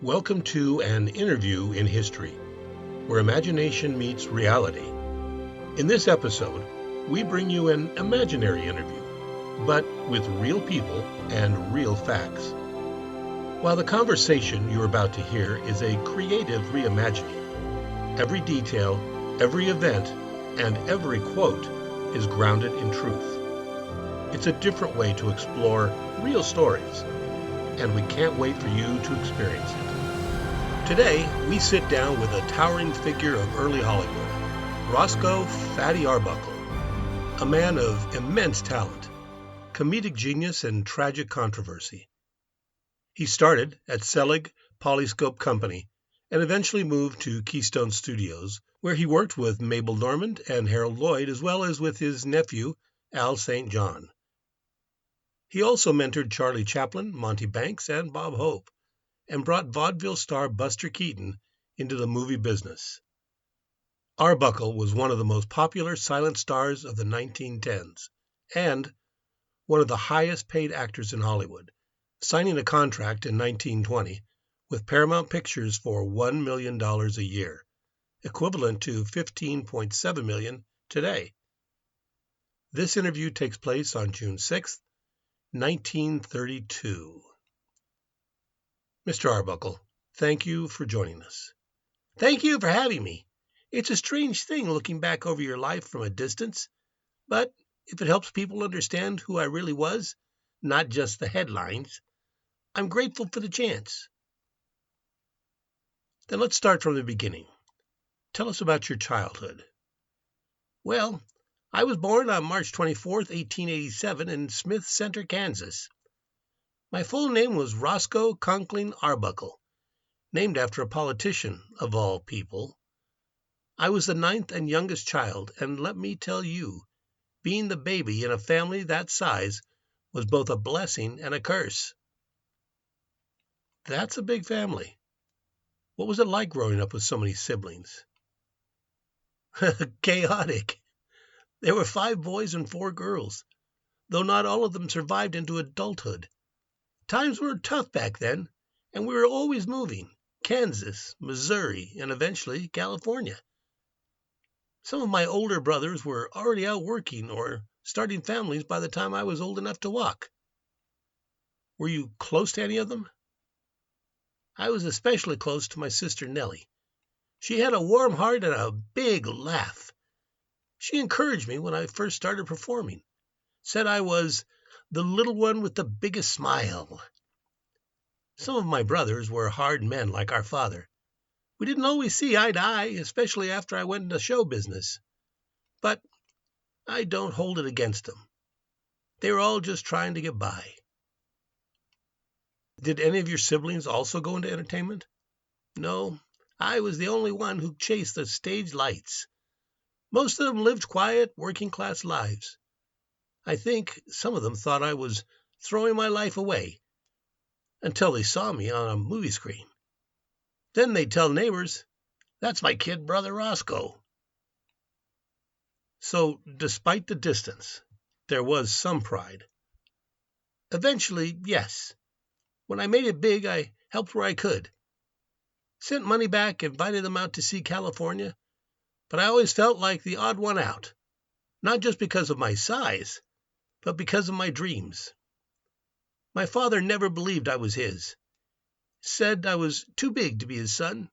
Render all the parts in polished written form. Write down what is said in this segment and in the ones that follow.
Welcome to an interview in history, where imagination meets reality. In this episode, we bring you an imaginary interview, but with real people and real facts. While the conversation you're about to hear is a creative reimagining, every detail, every event, and every quote is grounded in truth. It's a different way to explore real stories, and we can't wait for you to experience it. Today, we sit down with a towering figure of early Hollywood, Roscoe Fatty Arbuckle, a man of immense talent, comedic genius, and tragic controversy. He started at Selig Polyscope Company and eventually moved to Keystone Studios, where he worked with Mabel Normand and Harold Lloyd, as well as with his nephew, Al St. John. He also mentored Charlie Chaplin, Monty Banks, and Bob Hope, and brought vaudeville star Buster Keaton into the movie business. Arbuckle was one of the most popular silent stars of the 1910s and one of the highest paid actors in Hollywood, signing a contract in 1920 with Paramount Pictures for $1 million a year, equivalent to $15.7 million today. This interview takes place on June 6, 1932. Mr. Arbuckle, thank you for joining us. Thank you for having me. It's a strange thing looking back over your life from a distance, but if it helps people understand who I really was, not just the headlines, I'm grateful for the chance. Then let's start from the beginning. Tell us about your childhood. Well, I was born on March 24th, 1887 in Smith Center, Kansas. My full name was Roscoe Conkling Arbuckle, named after a politician, of all people. I was the ninth and youngest child, and let me tell you, being the baby in a family that size was both a blessing and a curse. That's a big family. What was it like growing up with so many siblings? Chaotic. There were 5 boys and 4 girls, though not all of them survived into adulthood. Times were tough back then, and we were always moving. Kansas, Missouri, and eventually California. Some of my older brothers were already out working or starting families by the time I was old enough to walk. Were you close to any of them? I was especially close to my sister Nellie. She had a warm heart and a big laugh. She encouraged me when I first started performing, said I was the little one with the biggest smile. Some of my brothers were hard men like our father. We didn't always see eye to eye, especially after I went into show business. But I don't hold it against them. They were all just trying to get by. Did any of your siblings also go into entertainment? No, I was the only one who chased the stage lights. Most of them lived quiet, working-class lives. I think some of them thought I was throwing my life away until they saw me on a movie screen. Then they'd tell neighbors, "That's my kid brother Roscoe." So, despite the distance, there was some pride. Eventually, yes. When I made it big, I helped where I could. Sent money back, invited them out to see California, but I always felt like the odd one out, not just because of my size, but because of my dreams. My father never believed I was his. Said I was too big to be his son.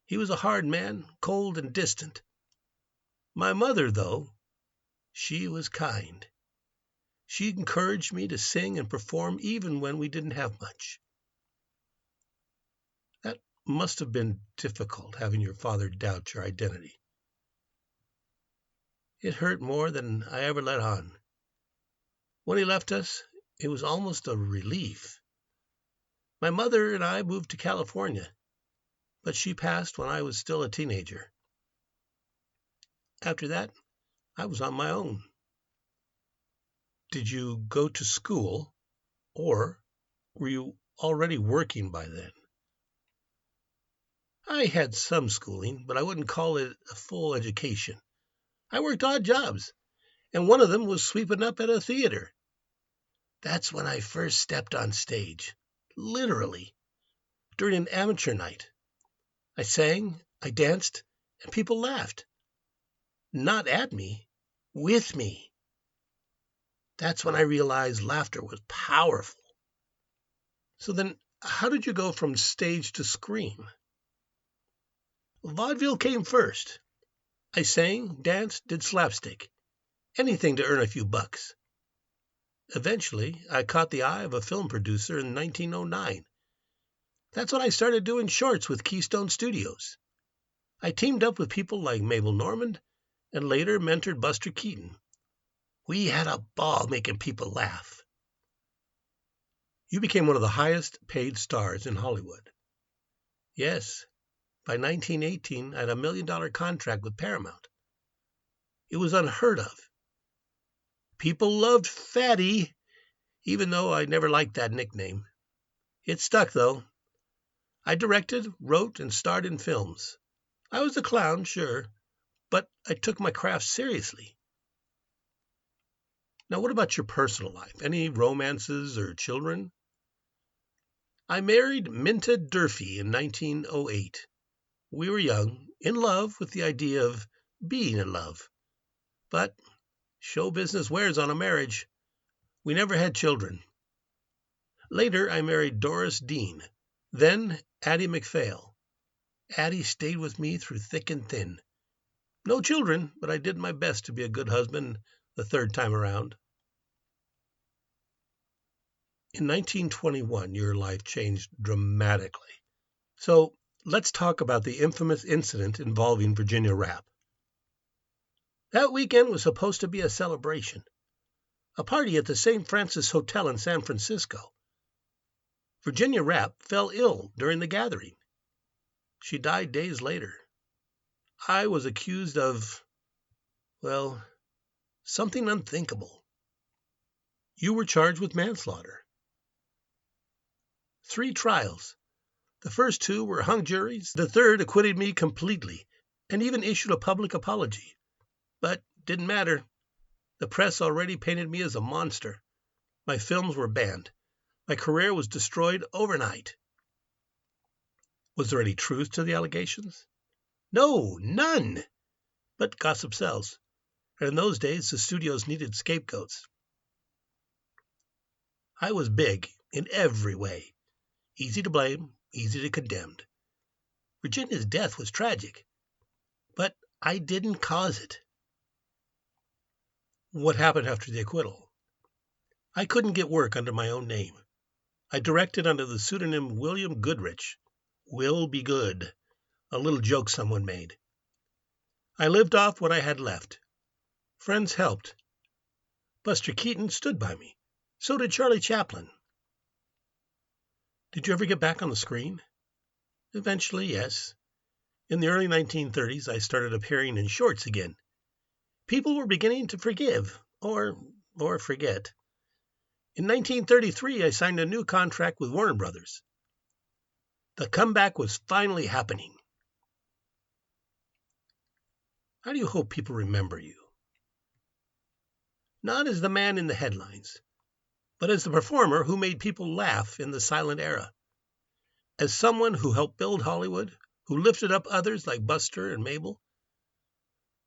He was a hard man, cold and distant. My mother, though, she was kind. She encouraged me to sing and perform even when we didn't have much. That must have been difficult, having your father doubt your identity. It hurt more than I ever let on. When he left us, it was almost a relief. My mother and I moved to California, but she passed when I was still a teenager. After that, I was on my own. Did you go to school, or were you already working by then? I had some schooling, but I wouldn't call it a full education. I worked odd jobs, and one of them was sweeping up at a theater. That's when I first stepped on stage, literally. during an amateur night. I sang, I danced, and people laughed. Not at me, with me. That's when I realized laughter was powerful. So then, how did you go from stage to screen? Vaudeville came first. I sang, danced, did slapstick. Anything to earn a few bucks. Eventually, I caught the eye of a film producer in 1909. That's when I started doing shorts with Keystone Studios. I teamed up with people like Mabel Normand and later mentored Buster Keaton. We had a ball making people laugh. You became one of the highest paid stars in Hollywood. Yes, by 1918, I had a $1 million contract with Paramount. It was unheard of. People loved Fatty, even though I never liked that nickname. It stuck, though. I directed, wrote, and starred in films. I was a clown, sure, but I took my craft seriously. Now, what about your personal life? Any romances or children? I married Minta Durfee in 1908. We were young, in love with the idea of being in love. But show business wears on a marriage. We never had children. Later, I married Doris Dean, then Addie MacPhail. Addie stayed with me through thick and thin. No children, but I did my best to be a good husband the third time around. In 1921, your life changed dramatically. So let's talk about the infamous incident involving Virginia Rappe. That weekend was supposed to be a celebration, a party at the St. Francis Hotel in San Francisco. Virginia Rappe fell ill during the gathering. She died days later. I was accused of, well, something unthinkable. You were charged with manslaughter. 3 trials. The first 2 were hung juries. The third acquitted me completely and even issued a public apology. But didn't matter. The press already painted me as a monster. My films were banned. My career was destroyed overnight. Was there any truth to the allegations? No, none. But gossip sells. And in those days, the studios needed scapegoats. I was big in every way. Easy to blame, easy to condemn. Virginia's death was tragic, but I didn't cause it. What happened after the acquittal? I couldn't get work under my own name. I directed under the pseudonym William Goodrich. Will be good, a little joke someone made. I lived off what I had left. Friends helped. Buster Keaton stood by me. So did Charlie Chaplin. Did you ever get back on the screen? Eventually, yes. In the early 1930s, I started appearing in shorts again. People were beginning to forgive, or forget. In 1933, I signed a new contract with Warner Brothers. The comeback was finally happening. How do you hope people remember you? Not as the man in the headlines, but as the performer who made people laugh in the silent era. As someone who helped build Hollywood, who lifted up others like Buster and Mabel.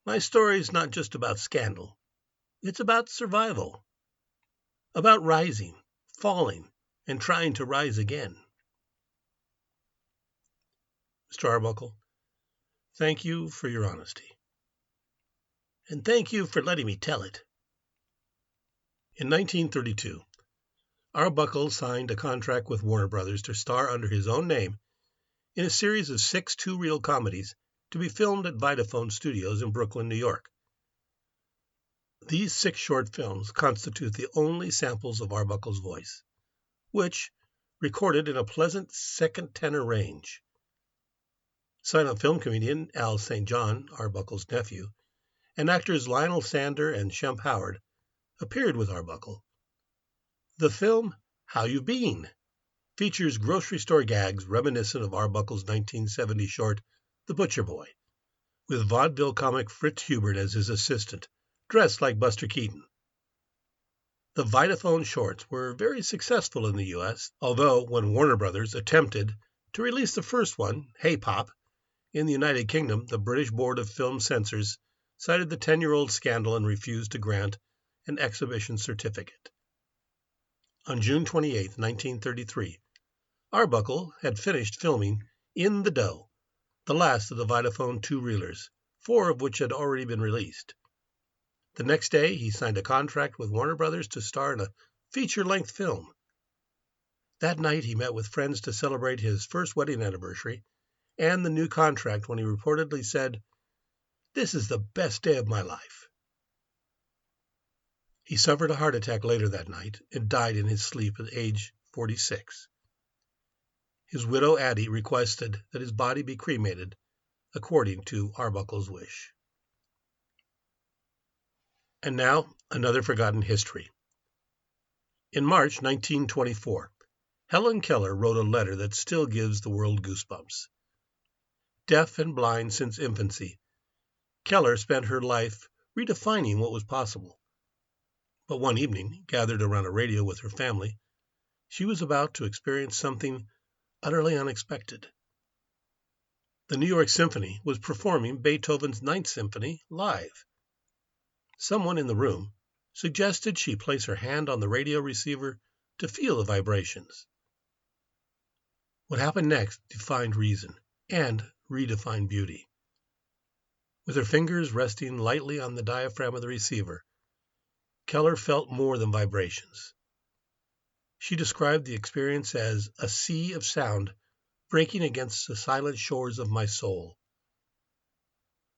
My story is not just about scandal. It's about survival. About rising, falling, and trying to rise again. Mr. Arbuckle, thank you for your honesty. And thank you for letting me tell it. In 1932, Arbuckle signed a contract with Warner Brothers to star under his own name in a series of 6 two-reel comedies to be filmed at Vitaphone Studios in Brooklyn, New York. These 6 short films constitute the only samples of Arbuckle's voice, which recorded in a pleasant second tenor range. Silent film comedian Al St. John, Arbuckle's nephew, and actors Lionel Sander and Shemp Howard appeared with Arbuckle. The film How You Been features grocery store gags reminiscent of Arbuckle's 1970 short The Butcher Boy, with vaudeville comic Fritz Hubert as his assistant, dressed like Buster Keaton. The Vitaphone shorts were very successful in the U.S., although when Warner Brothers attempted To release the first one, Hey Pop, in the United Kingdom, the British Board of Film Censors cited the 10-year-old scandal and refused to grant an exhibition certificate. On June 28, 1933, Arbuckle had finished filming In the Dough, the last of the Vitaphone two-reelers, 4 of which had already been released. The next day, he signed a contract with Warner Brothers to star in a feature-length film. That night, he met with friends to celebrate his first wedding anniversary and the new contract when he reportedly said, "This is the best day of my life." He suffered a heart attack later that night and died in his sleep at age 46. His widow, Addie, requested that his body be cremated according to Arbuckle's wish. And now, another forgotten history. In March 1924, Helen Keller wrote a letter that still gives the world goosebumps. Deaf and blind since infancy, Keller spent her life redefining what was possible. But one evening, gathered around a radio with her family, she was about to experience something utterly unexpected. The New York Symphony was performing Beethoven's Ninth Symphony live. Someone in the room suggested she place her hand on the radio receiver to feel the vibrations. What happened next defined reason and redefined beauty. With her fingers resting lightly on the diaphragm of the receiver, Keller felt more than vibrations. She described the experience as a sea of sound breaking against the silent shores of my soul.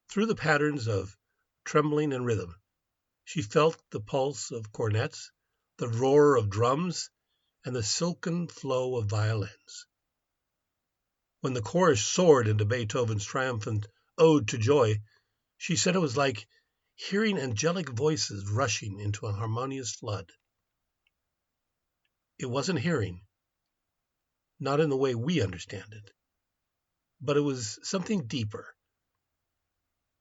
Through the patterns of trembling and rhythm, she felt the pulse of cornets, the roar of drums, and the silken flow of violins. When the chorus soared into Beethoven's triumphant Ode to Joy, she said it was like hearing angelic voices rushing into a harmonious flood. It wasn't hearing, not in the way we understand it, but it was something deeper.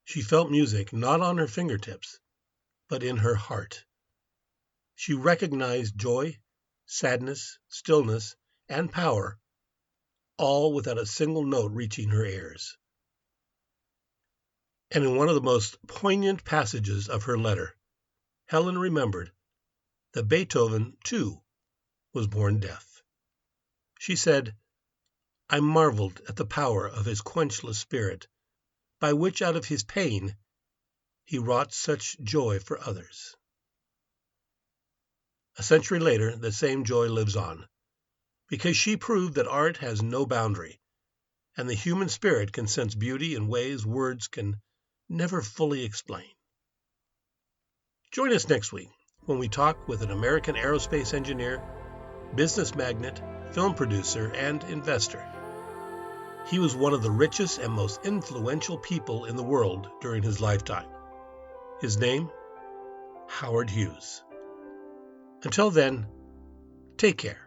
She felt music not on her fingertips, but in her heart. She recognized joy, sadness, stillness, and power, all without a single note reaching her ears. And in one of the most poignant passages of her letter, Helen remembered that Beethoven, too, was born deaf. She said, "I marveled at the power of his quenchless spirit, by which out of his pain he wrought such joy for others." A century later, the same joy lives on, because she proved that art has no boundary, and the human spirit can sense beauty in ways words can never fully explain. Join us next week when we talk with an American aerospace engineer, business magnate, film producer, and investor. He was one of the richest and most influential people in the world during his lifetime. His name, Howard Hughes. Until then, take care.